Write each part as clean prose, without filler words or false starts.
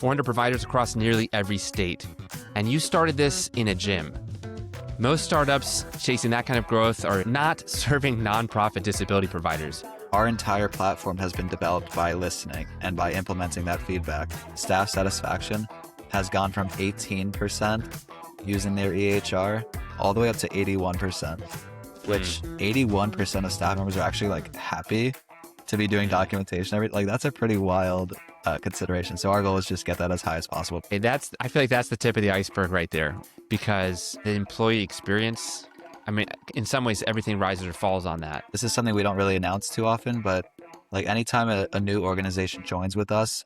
400 providers across nearly every state. And you started this in a gym. Most startups chasing that kind of growth are not serving nonprofit disability providers. Our entire platform has been developed by listening and by implementing that feedback. Staff satisfaction has gone from 18% using their EHR all the way up to 81%, which 81% of staff members are actually happy to be doing documentation. That's a pretty wild consideration. So our goal is just get that as high as possible. I feel like that's the tip of the iceberg right there, because the employee experience, in some ways, everything rises or falls on that. This is something we don't really announce too often, but anytime a new organization joins with us.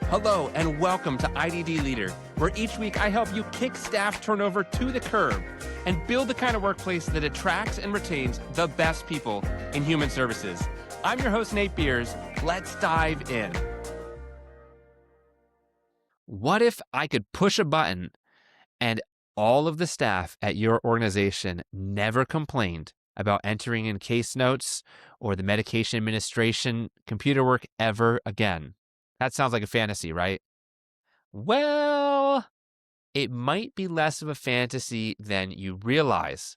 Hello, and welcome to IDD Leader, where each week I help you kick staff turnover to the curb and build the kind of workplace that attracts and retains the best people in human services. I'm your host, Nate Beers. Let's dive in. What if I could push a button and all of the staff at your organization never complained about entering in case notes or the medication administration computer work ever again? That sounds like a fantasy, right? Well, it might be less of a fantasy than you realize.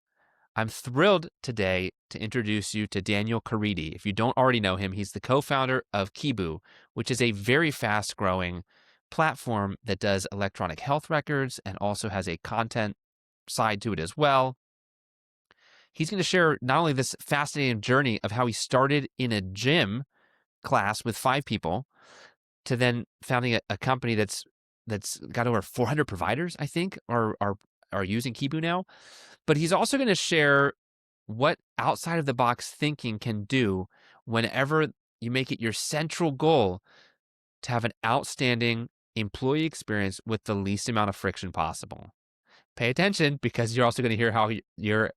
I'm thrilled today to introduce you to Daniel Caridi. If you don't already know him, he's the co-founder of Kibu, which is a very fast-growing platform that does electronic health records and also has a content side to it as well. He's going to share not only this fascinating journey of how he started in a gym class with 5 people to then founding a company that's got over 400 providers, I think, are using Kibu now. But he's also going to share what outside of the box thinking can do whenever you make it your central goal to have an outstanding employee experience with the least amount of friction possible. Pay attention, because you're also going to hear how your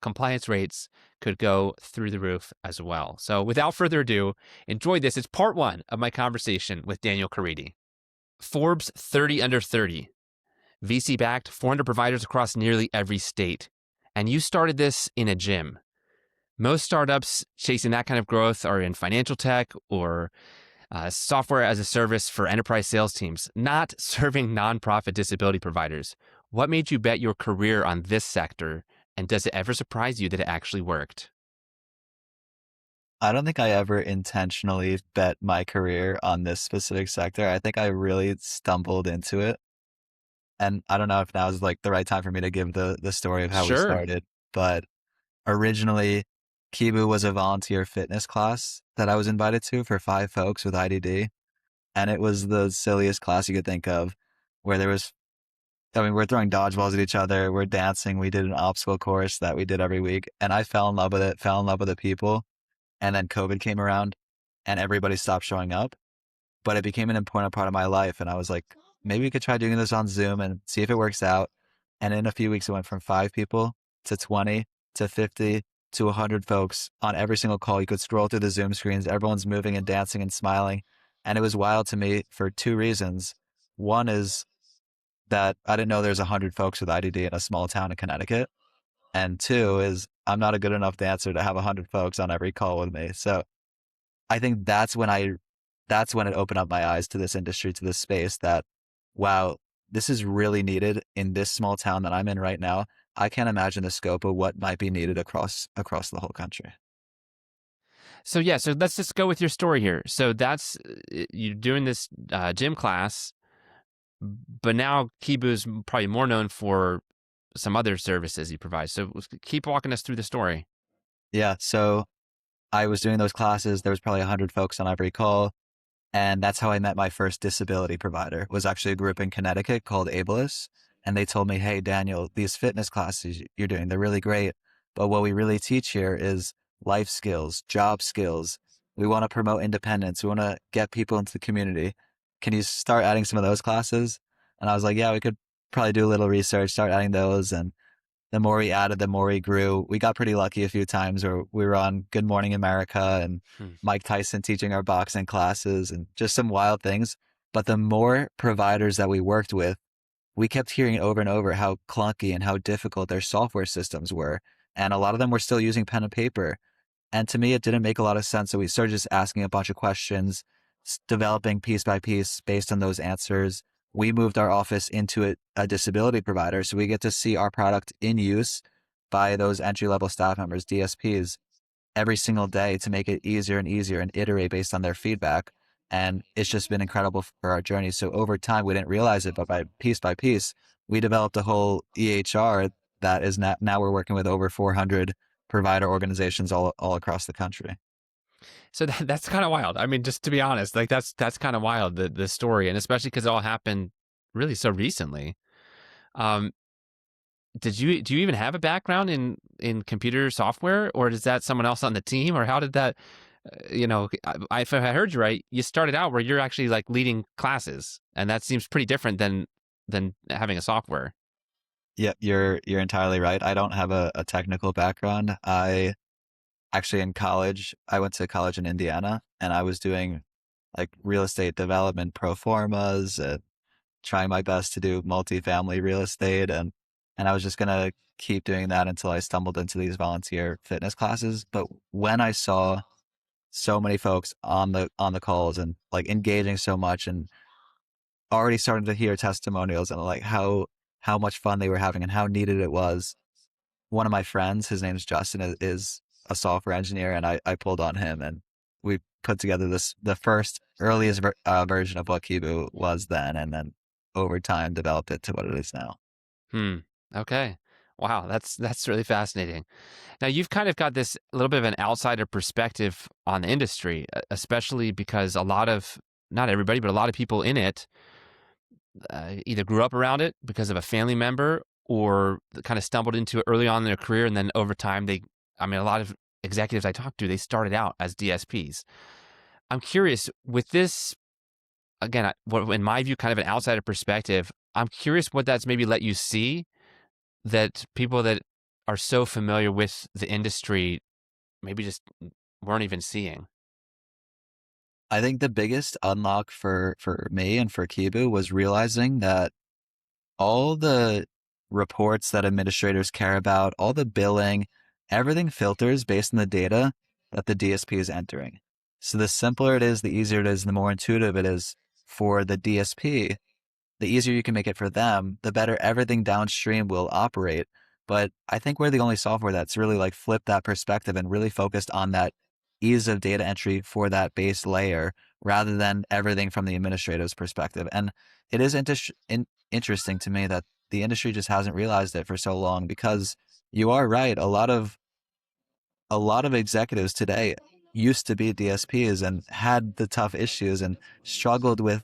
compliance rates could go through the roof as well. So without further ado, enjoy this. It's part 1 of my conversation with Daniel Caridi. Forbes 30 Under 30. VC-backed, 400 providers across nearly every state. And you started this in a gym. Most startups chasing that kind of growth are in financial tech or software as a service for enterprise sales teams, not serving nonprofit disability providers. What made you bet your career on this sector? And does it ever surprise you that it actually worked? I don't think I ever intentionally bet my career on this specific sector. I think I really stumbled into it. And I don't know if now is the right time for me to give the story of how we started. But originally, Kibu was a volunteer fitness class that I was invited to for 5 folks with IDD. And it was the silliest class you could think of, where we're throwing dodgeballs at each other, we're dancing, we did an obstacle course that we did every week. And I fell in love with it, fell in love with the people. And then COVID came around and everybody stopped showing up. But it became an important part of my life. And I was like, maybe we could try doing this on Zoom and see if it works out. And in a few weeks, it went from 5 people to 20 to 50 to 100 folks on every single call. You could scroll through the Zoom screens. Everyone's moving and dancing and smiling. And it was wild to me for 2 reasons. One is that I didn't know there's 100 folks with IDD in a small town in Connecticut. And 2 is I'm not a good enough dancer to have 100 folks on every call with me. So I think that's when it opened up my eyes to this industry, to this space, that, wow, this is really needed in this small town that I'm in right now. I can't imagine the scope of what might be needed across the whole country. So let's just go with your story here. So that's, you're doing this gym class, but now Kibu is probably more known for some other services you provide. So keep walking us through the story. Yeah. So I was doing those classes. There was probably 100 folks on every call. And that's how I met my first disability provider. It was actually a group in Connecticut called Ableist. And they told me, hey, Daniel, these fitness classes you're doing, they're really great. But what we really teach here is life skills, job skills. We want to promote independence. We want to get people into the community. Can you start adding some of those classes? And I was like, yeah, we could probably do a little research, start adding those. And the more we added, the more we grew. We got pretty lucky a few times where we were on Good Morning America and Mike Tyson teaching our boxing classes and just some wild things. But the more providers that we worked with, we kept hearing over and over how clunky and how difficult their software systems were. And a lot of them were still using pen and paper. And to me, it didn't make a lot of sense. So we started just asking a bunch of questions, developing piece by piece based on those answers. We moved our office into a disability provider, so we get to see our product in use by those entry level staff members, DSPs, every single day to make it easier and easier and iterate based on their feedback. And it's just been incredible for our journey. So over time, we didn't realize it, but by piece, we developed a whole EHR that is now we're working with over 400 provider organizations all across the country. So that's kind of wild. I mean, just to be honest, like that's kind of wild, the story, and especially because it all happened really so recently. Um, do you even have a background in computer software, or is that someone else on the team, or how did that? If I heard you right, you started out where you're actually like leading classes, and that seems pretty different than having a software. Yeah, you're entirely right. I don't have a technical background. I actually in college, I went to college in Indiana and I was doing like real estate development pro formas and trying my best to do multifamily real estate and I was just gonna keep doing that until I stumbled into these volunteer fitness classes. But when I saw so many folks on the calls and like engaging so much and already starting to hear testimonials and like how much fun they were having and how needed it was. One of my friends, his name's Justin, is a software engineer, and I pulled on him, and we put together the first earliest version of what Kibu was then, and then over time developed it to what it is now. Hmm. Okay. Wow, that's really fascinating. Now you've kind of got this little bit of an outsider perspective on the industry, especially because a lot of not everybody, but a lot of people in it either grew up around it because of a family member or kind of stumbled into it early on in their career. And then over time, I mean, a lot of executives I talked to, they started out as DSPs. I'm curious with this, again, in my view, kind of an outsider perspective, I'm curious what that's maybe let you see that people that are so familiar with the industry maybe just weren't even seeing. I think the biggest unlock for me and for Kibu was realizing that all the reports that administrators care about, all the billing, everything filters based on the data that the DSP is entering. So the simpler it is, the easier it is, the more intuitive it is for the DSP, the easier you can make it for them, the better everything downstream will operate. But I think we're the only software that's really like flipped that perspective and really focused on that ease of data entry for that base layer rather than everything from the administrative's perspective. And it is interesting to me that the industry just hasn't realized it for so long because you are right. A lot of executives today used to be DSPs and had the tough issues and struggled with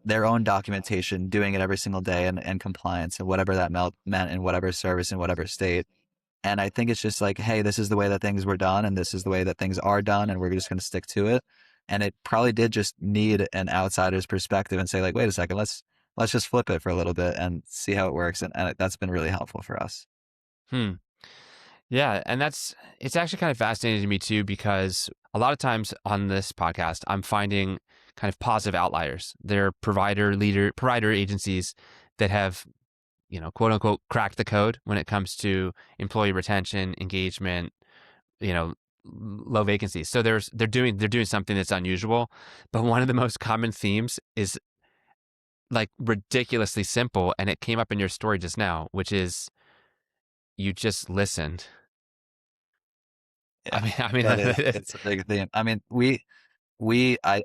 their own documentation, doing it every single day and compliance and whatever that meant in whatever service in whatever state. And I think it's just like, hey, this is the way that things were done and this is the way that things are done and we're just going to stick to it. And it probably did just need an outsider's perspective and say like, wait a second, let's just flip it for a little bit and see how it works. And that's been really helpful for us. Hmm. Yeah, and it's actually kind of fascinating to me too because a lot of times on this podcast I'm finding kind of positive outliers. They're provider agencies that have, quote unquote cracked the code when it comes to employee retention, engagement, low vacancies. So they're doing something that's unusual, but one of the most common themes is like ridiculously simple and it came up in your story just now, which is you just listened. I Yeah, mean, I mean, that is, it's a big thing. I mean,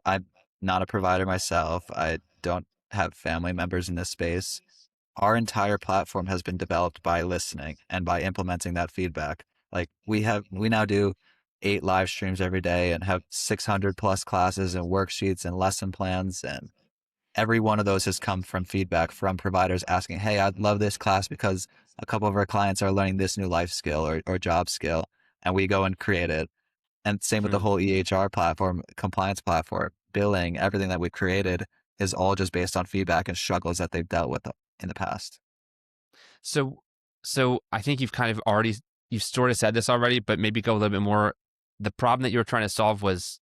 I'm not a provider myself. I don't have family members in this space. Our entire platform has been developed by listening and by implementing that feedback. Like we now do 8 live streams every day and have 600 plus classes and worksheets and lesson plans. And every one of those has come from feedback from providers asking, hey, I'd love this class because a couple of our clients are learning this new life skill or job skill. And we go and create it. And same with the hmm. whole EHR platform, compliance platform, billing, everything that we created is all just based on feedback and struggles that they've dealt with in the past. So, so I think you've sort of said this already, but maybe go a little bit more. The problem that you were trying to solve was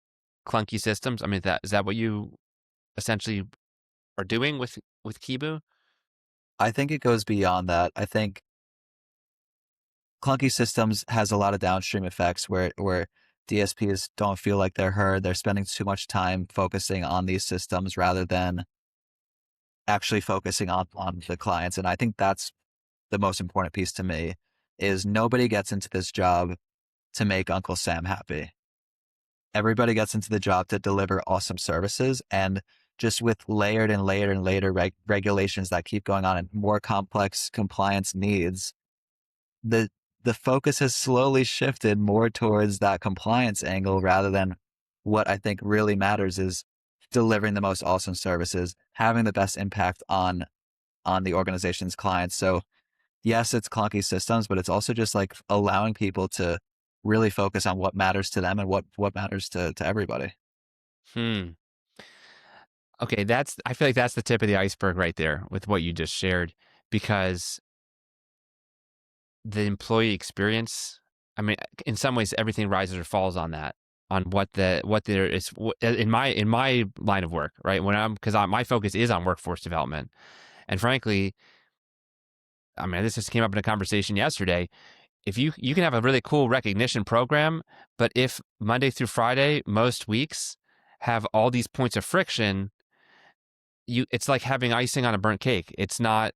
clunky systems. I mean, is that what you essentially are doing with Kibu? I think it goes beyond that. I think clunky systems has a lot of downstream effects where DSPs don't feel like they're heard. They're spending too much time focusing on these systems rather than actually focusing on the clients. And I think that's the most important piece to me is nobody gets into this job to make Uncle Sam happy. Everybody gets into the job to deliver awesome services. And just with layered and layered and layered regulations that keep going on and more complex compliance needs, the the focus has slowly shifted more towards that compliance angle rather than what I think really matters is delivering the most awesome services, having the best impact on the organization's clients. So yes, it's clunky systems, but it's also just like allowing people to really focus on what matters to them and what matters to everybody. Hmm. Okay, I feel like that's the tip of the iceberg right there with what you just shared, because the employee experience, I mean, in some ways, everything rises or falls on that, on what there is in my line of work, right? Because my focus is on workforce development, and frankly, I mean, this just came up in a conversation yesterday. If you can have a really cool recognition program, but if Monday through Friday, most weeks have all these points of friction, it's like having icing on a burnt cake. It's not.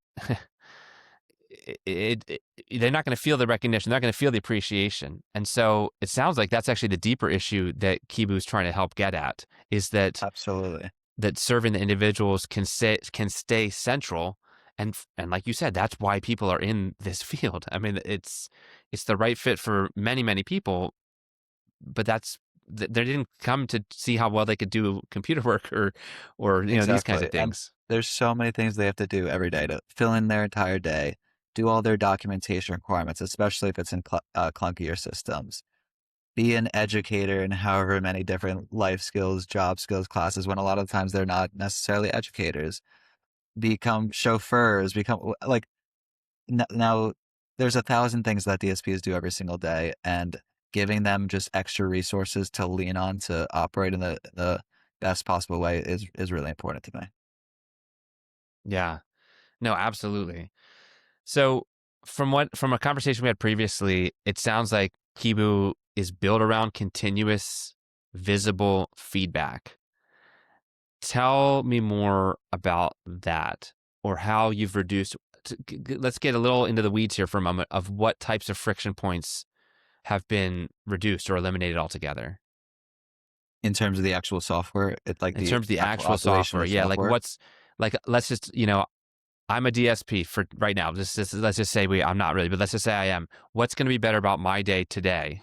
They're not going to feel the recognition. They're not going to feel the appreciation. And so it sounds like that's actually the deeper issue that Kibu is trying to help get at, is Absolutely. that serving the individuals can stay central. And like you said, that's why people are in this field. I mean, it's the right fit for many people, but they didn't come to see how well they could do computer work or these kinds Exactly. of And things. there's so many things they have to do every day to fill in their entire day, do all their documentation requirements, especially if it's in clunkier systems. Be an educator in however many different life skills, job skills classes, when a lot of times they're not necessarily educators. Become chauffeurs, become like now there's 1,000 things that DSPs do every single day, and giving them just extra resources to lean on to operate in the best possible way is really important to me. Yeah. No, absolutely. So from a conversation we had previously, it sounds like Kibu is built around continuous, visible feedback. Tell me more about that, or how you've reduced. Let's get a little into the weeds here for a moment of what types of friction points have been reduced or eliminated altogether In terms of the actual software, it's like in the terms of the actual actual operation software. of Yeah, like software. what's like. Let's just I'm a DSP for right now. Let's just say I'm not really, but let's just say I am. What's going to be better about my day today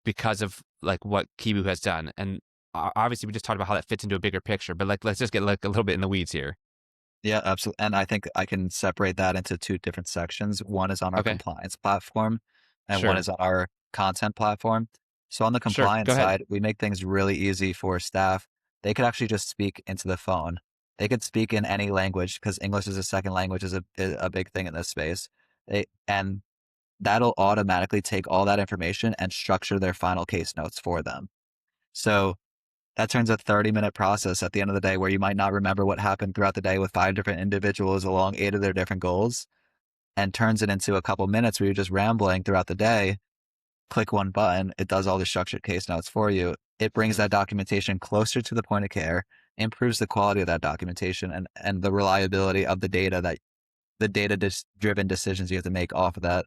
because of like what Kibu has done? And obviously, we just talked about how that fits into a bigger picture. But like, let's just get like a little bit in the weeds here. Yeah, absolutely. And I think I can separate that into two different sections. One is on our Okay, compliance platform, and one sure, is on our content platform. So on the sure. Go compliance ahead. side, we make things really easy for staff. They could actually just speak into the phone. They could speak in any language because English as a second language is a big thing in this space. And that'll automatically take all that information and structure their final case notes for them. So that turns a 30-minute process at the end of the day where you might not remember what happened throughout the day with 5 different individuals along 8 of their different goals, and turns it into a couple minutes where you're just rambling throughout the day. Click one button, it does all the structured case notes for you. It brings Hmm. that documentation closer to the point of care, improves the quality of that documentation and the reliability of the data driven decisions you have to make off of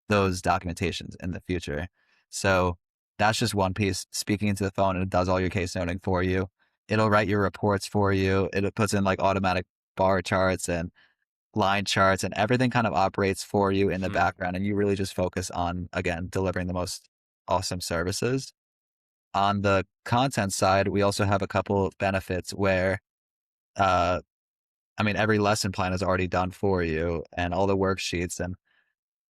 those documentations in the future. So that's just one piece, speaking into the phone, and it does all your case noting for you. It'll write your reports for you. It puts in like automatic bar charts and line charts, and everything kind of operates for you in the Hmm. background. And you really just focus on, again, delivering the most awesome services. On the content side, we also have a couple of benefits where, uh, I mean, every lesson plan is already done for you and all the worksheets, and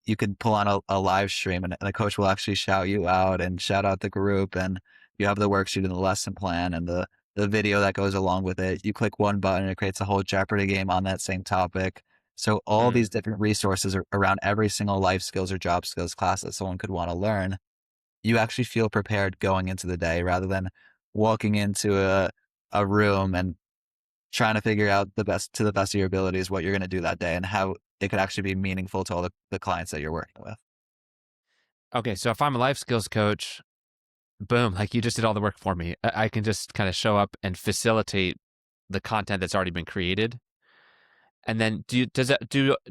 you could pull on a live stream and the coach will actually shout you out and shout out the group, and you have the worksheet and the lesson plan and the video that goes along with it. You click one button and it creates a whole Jeopardy game on that same topic. So all Hmm. these different resources are around every single life skills or job skills class that someone could want to learn. You actually feel prepared going into the day rather than walking into a room and trying to figure out the best of your abilities what you're going to do that day and how it could actually be meaningful to all the clients that you're working with. Okay, so if I'm a life skills coach, boom, like you just did all the work for me. I can just kind of show up and facilitate the content that's already been created. And then do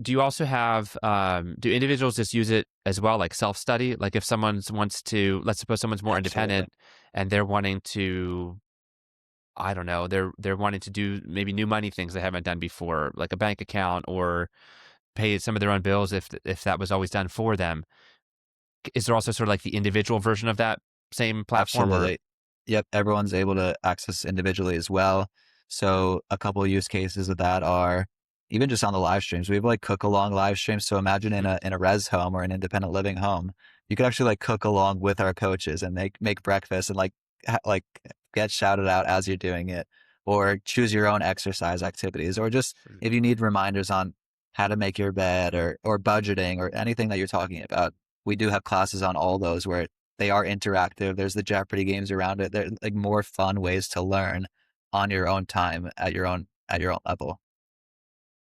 you also have do individuals just use it as well, like self study? Like if someone wants to, let's suppose someone's more Absolutely. independent and they're wanting to, I don't know, they're wanting to do maybe new money things they haven't done before, like a bank account or pay some of their own bills if that was always done for them. Is there also sort of like the individual version of that same platform or? Absolutely. Yep, everyone's able to access individually as well. So a couple of use cases of that are even just on the live streams. We have like cook along live streams. So imagine Mhm. in a res home or an independent living home, you could actually like cook along with our coaches and make breakfast and like get shouted out as you're doing it, or choose your own exercise activities, or just Hmm. if you need reminders on how to make your bed or budgeting or anything that you're talking about. We do have classes on all those where they are interactive. There's the Jeopardy games around it. They're like more fun ways to learn on your own time at your own level.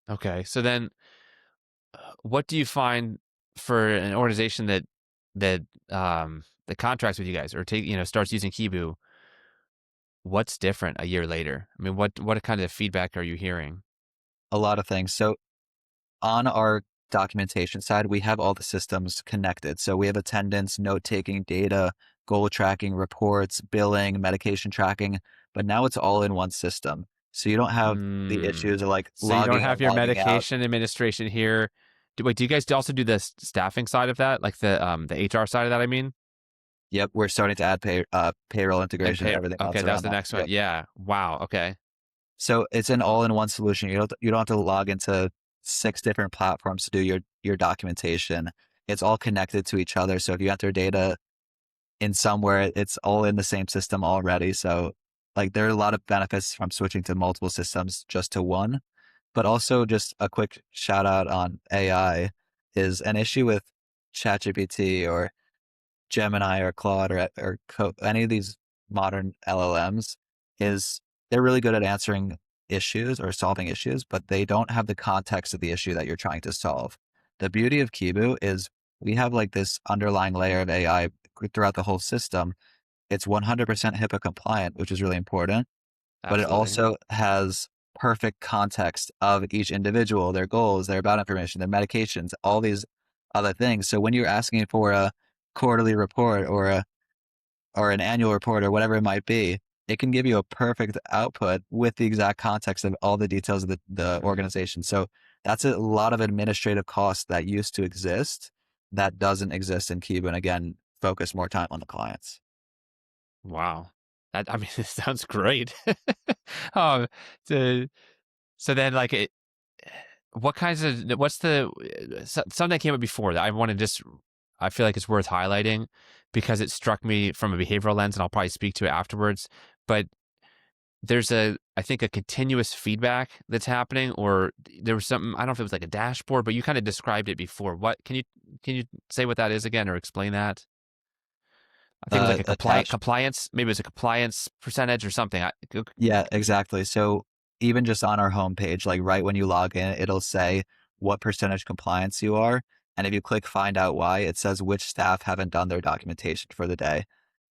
Okay. So then what do you find for an organization that contracts with you guys or starts using Kibu? What's different a year later? I mean, what kind of feedback are you hearing? A lot of things. So on our documentation side, we have all the systems connected. So we have attendance, note taking, data, goal tracking, reports, billing, medication tracking, but now it's all in one system. So you don't have the Mm. issues of like So you don't logging in, have your logging out. medication administration here. Do you guys also do the staffing side of that, like the HR side of that? I mean, Yep, we're starting to add payroll and integration and pay. everything Okay, else that's around the that. next one. Yep. Yeah. Wow. Okay. So it's an all-in-one solution. You don't have to log into six different platforms to do your documentation. It's all connected to each other. So if you enter data in somewhere, it's all in the same system already. So like there are a lot of benefits from switching to multiple systems just to one. But also just a quick shout out on AI is an issue with ChatGPT or Gemini or Claude or any of these modern LLMs is they're really good at answering issues or solving issues, but they don't have the context of the issue that you're trying to solve. The beauty of Kibu is we have like this underlying layer of AI throughout the whole system. It's 100% HIPAA compliant, which is really important, but it Absolutely. also has perfect context of each individual, their goals, their about information, their medications, all these other things. So when you're asking for a quarterly report or an annual report or whatever it might be, it can give you a perfect output with the exact context of all the details of the Hmm. organization. So that's a lot of administrative costs that used to exist that doesn't exist in Cuba. And again, focus more time on the clients. Wow. I mean, it sounds great. um, so, so then, like, what kinds of what's the something that came up before that I want to just I feel like it's worth highlighting because it struck me from a behavioral lens, and I'll probably speak to it afterwards. But there's I think a continuous feedback that's happening, or there was something I don't know if it was like a dashboard, but you kind of described it before. What can you say what that is again, or explain that? I think it was like a Attached. compliance, maybe it was a compliance percentage or something. Yeah, exactly. So even just on our homepage, like right when you log in, it'll say what percentage compliance you are. And if you click find out why, it says which staff haven't done their documentation for the day,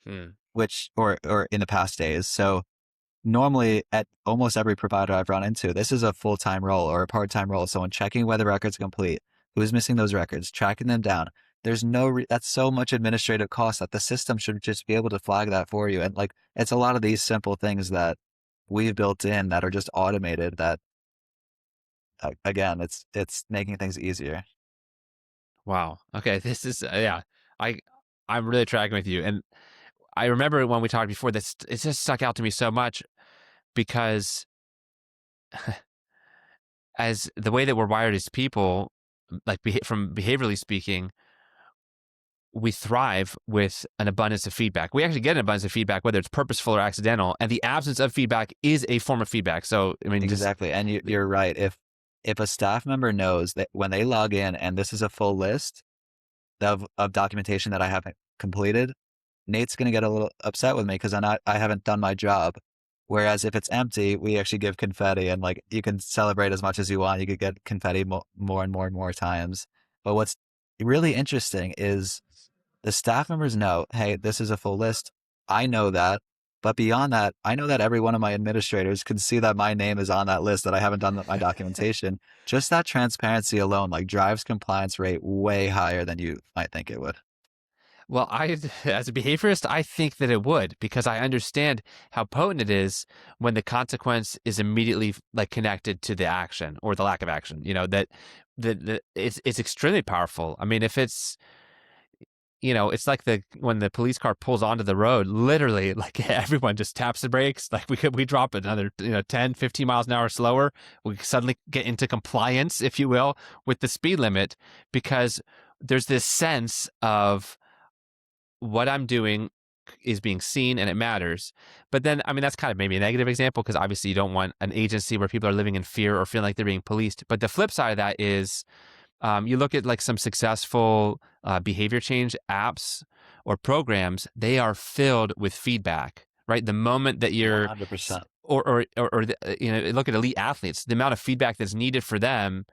Hmm. which or in the past days. So normally at almost every provider I've run into, this is a full-time role or a part-time role. Someone checking whether records are complete, who's missing those records, tracking them down. There's that's so much administrative cost that the system should just be able to flag that for you. And like, it's a lot of these simple things that we've built in that are just automated that, again, it's making things easier. Wow. Okay. This is yeah. I I'm really tracking with you, and I remember when we talked before. This it just stuck out to me so much because as the way that we're wired as people, like from behaviorally speaking, we thrive with an abundance of feedback. We actually get an abundance of feedback, whether it's purposeful or accidental, and the absence of feedback is a form of feedback. So I mean, just Exactly. And you're right. If a staff member knows that when they log in and this is a full list of documentation that I haven't completed, Nate's going to get a little upset with me because I haven't done my job. Whereas if it's empty, we actually give confetti and like you can celebrate as much as you want. You could get confetti more and more and more times. But what's really interesting is the staff members know, hey, this is a full list. I know that. But beyond that, I know that every one of my administrators could see that my name is on that list that I haven't done my documentation. Just that transparency alone, like drives compliance rate way higher than you might think it would. Well, as a behaviorist, I think that it would because I understand how potent it is when the consequence is immediately like connected to the action or the lack of action. You know that it's extremely powerful. I mean, if it's it's like the when the police car pulls onto the road, literally, like everyone just taps the brakes. Like we drop another 10, 15 miles an hour slower, we suddenly get into compliance, if you will, with the speed limit because there's this sense of what I'm doing is being seen and it matters. But then, I mean, that's kind of maybe a negative example because obviously you don't want an agency where people are living in fear or feeling like they're being policed. But the flip side of that is you look at like some successful behavior change apps or programs, they are filled with feedback, right? The moment that you're, 100%. look at elite athletes, the amount of feedback that's needed for them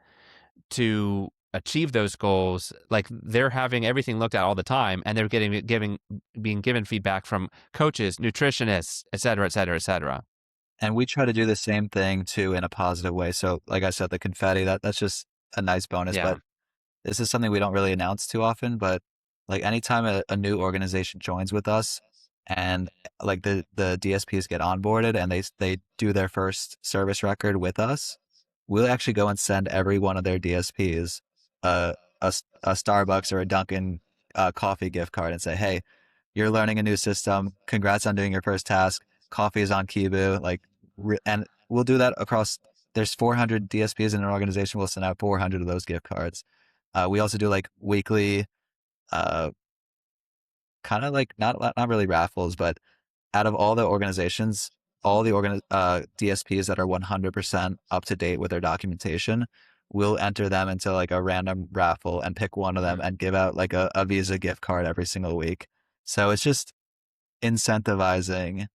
to achieve those goals, like they're having everything looked at all the time and they're being given feedback from coaches, nutritionists, et cetera, et cetera, et cetera. And we try to do the same thing too in a positive way. So like I said, the confetti, that's just a nice bonus. Yeah. But this is something we don't really announce too often, but like anytime a new organization joins with us and like the DSPs get onboarded and they do their first service record with us, we'll actually go and send every one of their DSPs a Starbucks or a Dunkin' coffee gift card and say, hey, you're learning a new system. Congrats on doing your first task. Coffee is on Kibu. And we'll do that across. There's 400 DSPs in an organization. We'll send out 400 of those gift cards. We also do like weekly, uh, kind of like not really raffles, but out of all the organizations, all the DSPs that are 100% up to date with their documentation, we'll enter them into like a random raffle and pick one of them Mhm. and give out like a Visa gift card every single week. So it's just incentivizing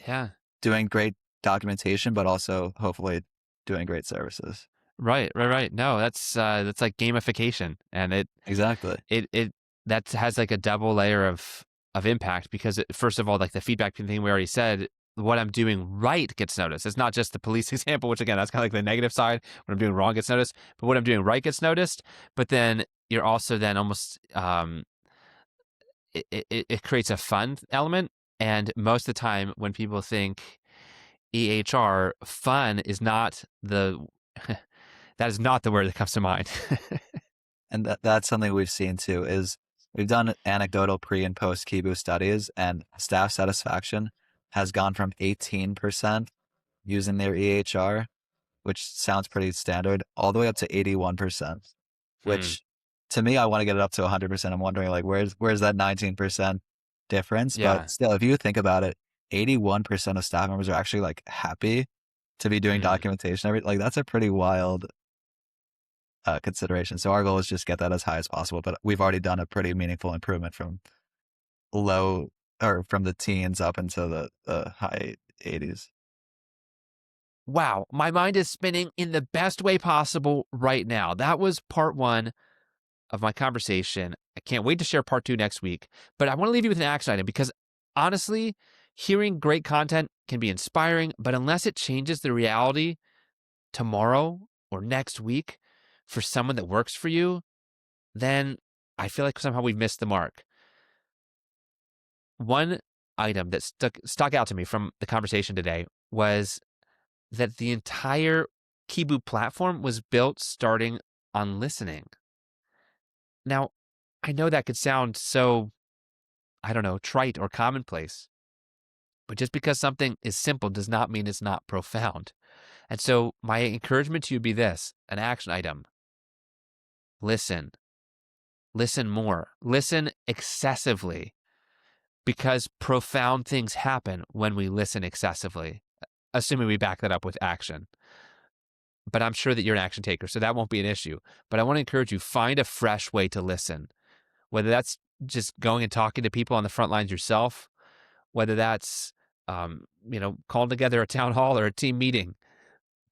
Yeah. doing great documentation, but also hopefully doing great services. Right, right, right. No, that's like gamification, and Exactly. it that has like a double layer of impact because first of all, like the feedback thing we already said, what I'm doing right gets noticed. It's not just the police example, which again, that's kind of like the negative side. What I'm doing wrong gets noticed, but what I'm doing right gets noticed. But then you're also then almost it creates a fun element, and most of the time when people think EHR, fun is not the that is not the word that comes to mind. And that's something we've seen too is we've done anecdotal pre and post Kibu studies and staff satisfaction has gone from 18% using their EHR, which sounds pretty standard, all the way up to 81%, Hmm. which to me, I want to get it up to 100%. I'm wondering like, where's that 19% difference? But Yeah. still, if you think about it, 81% of staff members are actually like happy to be doing Mm. documentation. Like that's a pretty wild consideration. So our goal is just get that as high as possible. But we've already done a pretty meaningful improvement from low or from the teens up into the high 80s. Wow, my mind is spinning in the best way possible right now. That was part one of my conversation. I can't wait to share part two next week. But I want to leave you with an action item because honestly, hearing great content can be inspiring, but unless it changes the reality tomorrow or next week for someone that works for you, then I feel like somehow we've missed the mark. One item that stuck out to me from the conversation today was that the entire Kibu platform was built starting on listening. Now, I know that could sound so, I don't know, trite or commonplace, but just because something is simple does not mean it's not profound. And so, my encouragement to you would be this an action item: listen, listen more, listen excessively, because profound things happen when we listen excessively, assuming we back that up with action. But I'm sure that you're an action taker, so that won't be an issue. But I want to encourage you, find a fresh way to listen, whether that's just going and talking to people on the front lines yourself, whether that's, calling together a town hall or a team meeting,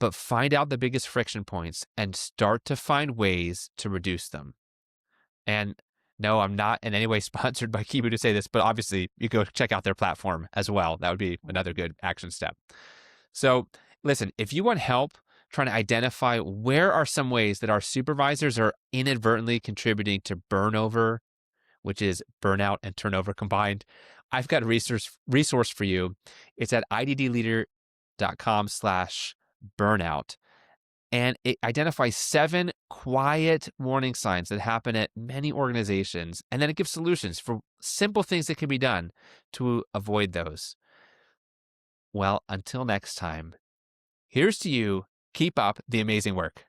but find out the biggest friction points and start to find ways to reduce them. And No, I'm not in any way sponsored by Kibu to say this, but obviously you go check out their platform as well. That would be another good action step. So, listen, if you want help trying to identify where are some ways that our supervisors are inadvertently contributing to burnover, which is burnout and turnover combined, I've got a resource for you. It's at iddleader.com/burnout. And it identifies 7 quiet warning signs that happen at many organizations. And then it gives solutions for simple things that can be done to avoid those. Well, until next time, here's to you. Keep up the amazing work.